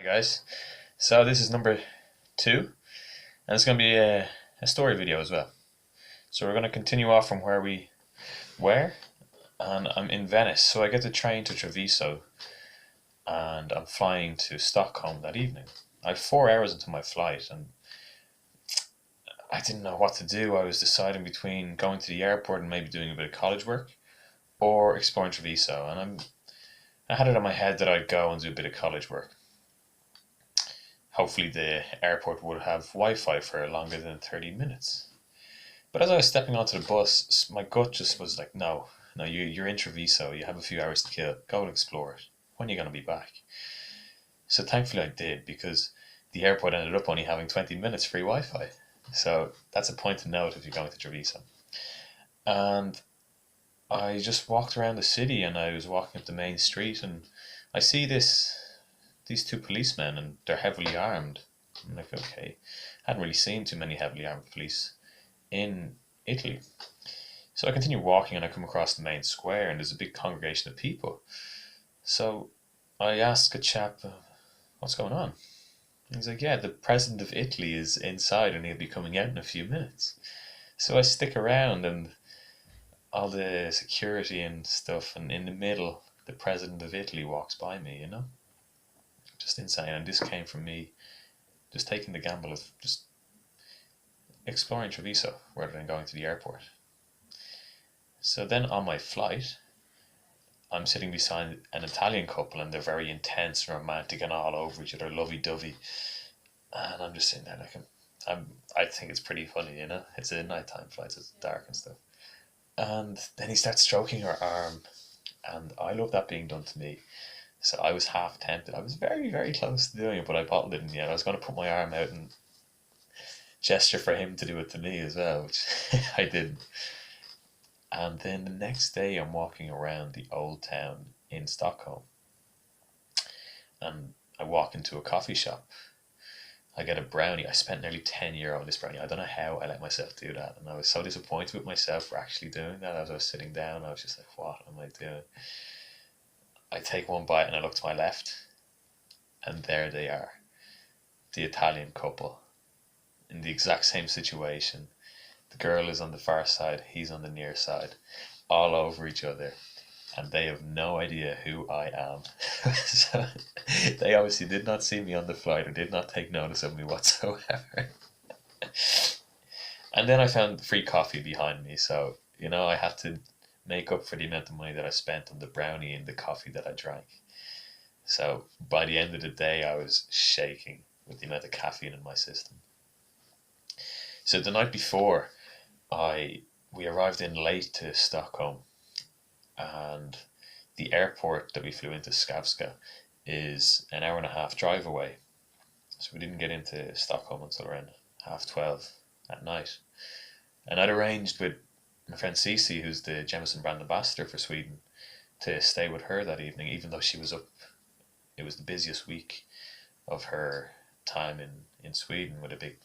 guys. So this is number 2, and it's going to be a story video as well. So we're going to continue off from where we were, and I'm in Venice. So I get the train to Treviso, and I'm flying to Stockholm that evening. I have 4 hours until my flight, and I didn't know what to do. I was deciding between going to the airport and maybe doing a bit of college work, or exploring Treviso. And I had it in my head that I'd go and do a bit of college work. Hopefully the airport would have Wi-Fi for longer than 30 minutes. But as I was stepping onto the bus, my gut just was like, no, you're in Treviso, you have a few hours to kill, go and explore it. When are you going to be back? So thankfully I did, because the airport ended up only having 20 minutes free Wi-Fi. So that's a point to note if you're going to Treviso. And I just walked around the city, and I was walking up the main street, and I see these 2 policemen, and they're heavily armed. I'm like, okay. Hadn't really seen too many heavily armed police in Italy. So I continue walking, and I come across the main square, and there's a big congregation of people. So I ask a chap, what's going on? And he's like, yeah, the president of Italy is inside, and he'll be coming out in a few minutes. So I stick around, and all the security and stuff, and in the middle, the president of Italy walks by me. Just insane. And this came from me just taking the gamble of just exploring Treviso rather than going to the airport. So then on my flight, I'm sitting beside an Italian couple, and they're very intense and romantic and all over each other, lovey-dovey. And I'm just sitting there like, I think it's pretty funny. It's a nighttime flight, so it's dark and stuff. And then he starts stroking her arm, and I love that being done to me. So I was half tempted. I was very, very close to doing it, but I bottled it in the end. I was going to put my arm out and gesture for him to do it to me as well, which I didn't. And then the next day, I'm walking around the old town in Stockholm, and I walk into a coffee shop. I get a brownie. I spent nearly €10 on this brownie. I don't know how I let myself do that. And I was so disappointed with myself for actually doing that. As I was sitting down, I was just like, what am I doing? I take one bite, and I look to my left, and there they are, the Italian couple, in the exact same situation. The girl is on the far side, he's on the near side, all over each other, and they have no idea who I am. So they obviously did not see me on the flight, or did not take notice of me whatsoever. And then I found free coffee behind me, so I had to make up for the amount of money that I spent on the brownie and the coffee that I drank. So by the end of the day, I was shaking with the amount of caffeine in my system. So the night before, we arrived in late to Stockholm, and the airport that we flew into, Skavska, is an hour and a half drive away. So we didn't get into Stockholm until around 12:30 at night. And I'd arranged with my friend Cece, who's the Jameson brand ambassador for Sweden, to stay with her that evening, even though she was up. It was the busiest week of her time in Sweden, with a big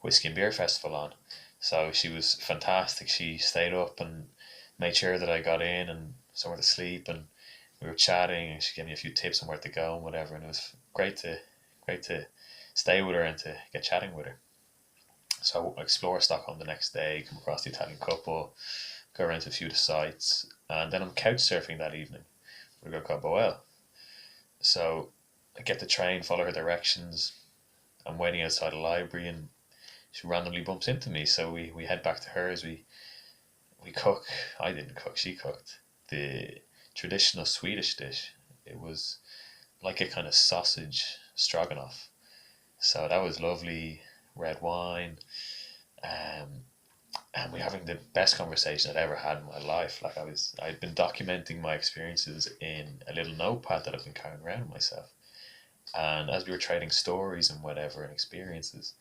whiskey and beer festival on. So she was fantastic. She stayed up and made sure that I got in and somewhere to sleep, and we were chatting, and she gave me a few tips on where to go and whatever. And it was great to stay with her and to get chatting with her. So I explore Stockholm the next day, come across the Italian couple, go around to a few of the sites, and then I'm couchsurfing that evening with a girl called Boel. So I get the train, follow her directions. I'm waiting outside a library, and she randomly bumps into me. So we head back to hers. We cook. I didn't cook, she cooked the traditional Swedish dish. It was like a kind of sausage stroganoff. So that was lovely. Red wine, and we're having the best conversation I'd ever had in my life. Like I'd been documenting my experiences in a little notepad that I've been carrying around with myself. And as we were trading stories and whatever and experiences,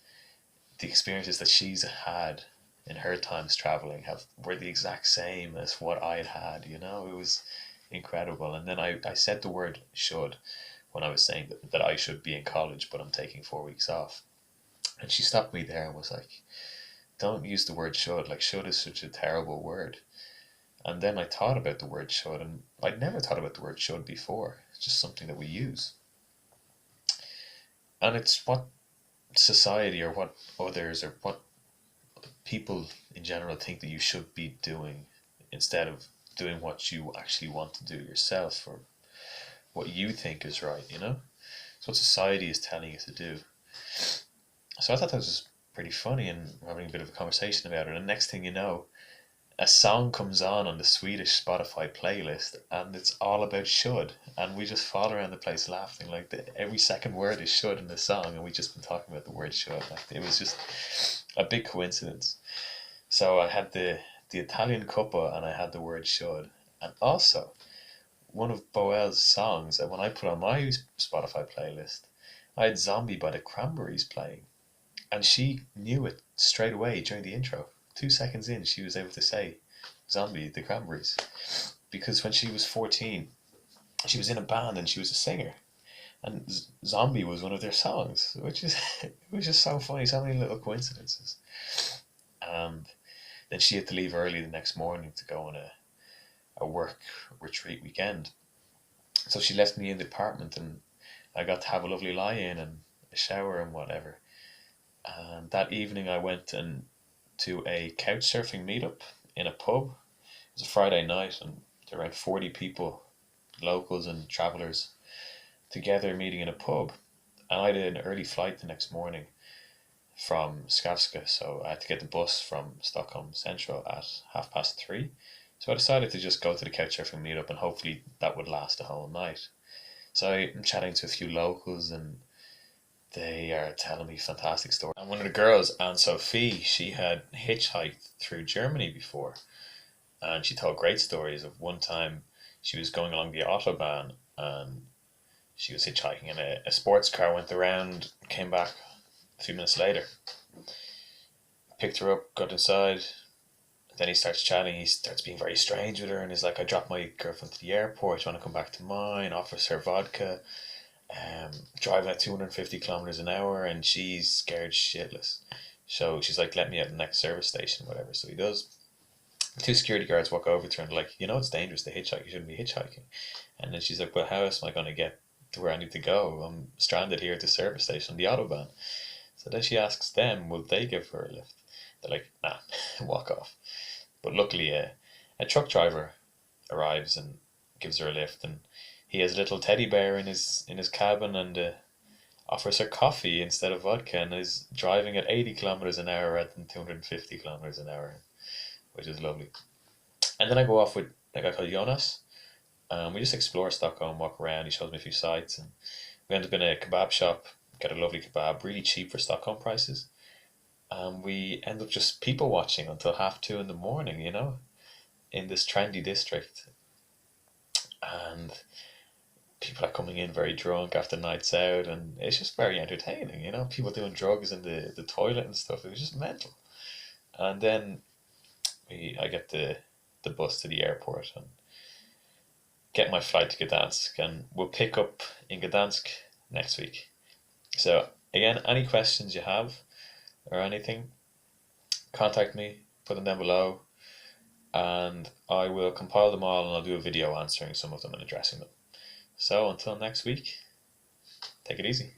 the experiences that she's had in her times traveling were the exact same as what I had. It was incredible. And then I said the word should when I was saying that I should be in college, but I'm taking 4 weeks off. And she stopped me there and was like, don't use the word should. Like, should is such a terrible word. And then I thought about the word should, and I'd never thought about the word should before. It's just something that we use. And it's what society or what others or what people in general think that you should be doing instead of doing what you actually want to do yourself or what you think is right, you know? It's what society is telling you to do. So I thought that was pretty funny and we're having a bit of a conversation about it. And next thing you know, a song comes on the Swedish Spotify playlist and it's all about should. And we just fall around the place laughing like every second word is should in the song and we just been talking about the word should. Like it was just a big coincidence. So I had the Italian cuppa and I had the word should. And also one of Boel's songs that when I put on my Spotify playlist, I had Zombie by the Cranberries playing. And she knew it straight away during the intro. 2 seconds in, she was able to say Zombie, the Cranberries. Because when she was 14, she was in a band and she was a singer. And Zombie was one of their songs, which is it was just so funny, so many little coincidences. And then she had to leave early the next morning to go on a work retreat weekend. So she left me in the apartment and I got to have a lovely lie in and a shower and whatever. And that evening I went to a couch surfing meetup in a pub. It was a Friday night and there were around 40 people, locals and travellers, together meeting in a pub. And I did an early flight the next morning from Skavska, so I had to get the bus from Stockholm Central at 3:30. So I decided to just go to the couchsurfing meetup and hopefully that would last the whole night. So I'm chatting to a few locals and they are telling me fantastic stories. And one of the girls, Anne Sophie, she had hitchhiked through Germany before. And she told great stories of one time she was going along the Autobahn and she was hitchhiking and a sports car went around, came back a few minutes later. Picked her up, got inside. Then he starts chatting. He starts being very strange with her and he's like, I dropped my girlfriend to the airport. Do you want to come back to mine? Offers her vodka. Driving at 250 kilometers an hour and she's scared shitless. So she's like, let me at the next service station, whatever. So he does. Two security guards walk over to her and they're like, you know, it's dangerous to hitchhike. You shouldn't be hitchhiking. And then she's like, well, how else am I going to get to where I need to go? I'm stranded here at the service station, the Autobahn. So then she asks them, will they give her a lift? They're like, nah, walk off. But luckily, a truck driver arrives and gives her a lift, and he has a little teddy bear in his cabin and offers her coffee instead of vodka, and is driving at 80 kilometers an hour rather than 250 kilometers an hour, which is lovely. And then I go off with a guy called Jonas. We just explore Stockholm, walk around. He shows me a few sites, and we end up in a kebab shop, get a lovely kebab, really cheap for Stockholm prices. And we end up just people watching until 2:30 in the morning, you know, in this trendy district. And people are coming in very drunk after nights out, and it's just very entertaining, you know, people doing drugs in the toilet and stuff. It was just mental. And then I get the bus to the airport and get my flight to Gdansk, and we'll pick up in Gdansk next week. So again, any questions you have or anything, contact me, put them down below, and I will compile them all and I'll do a video answering some of them and addressing them. So until next week, take it easy.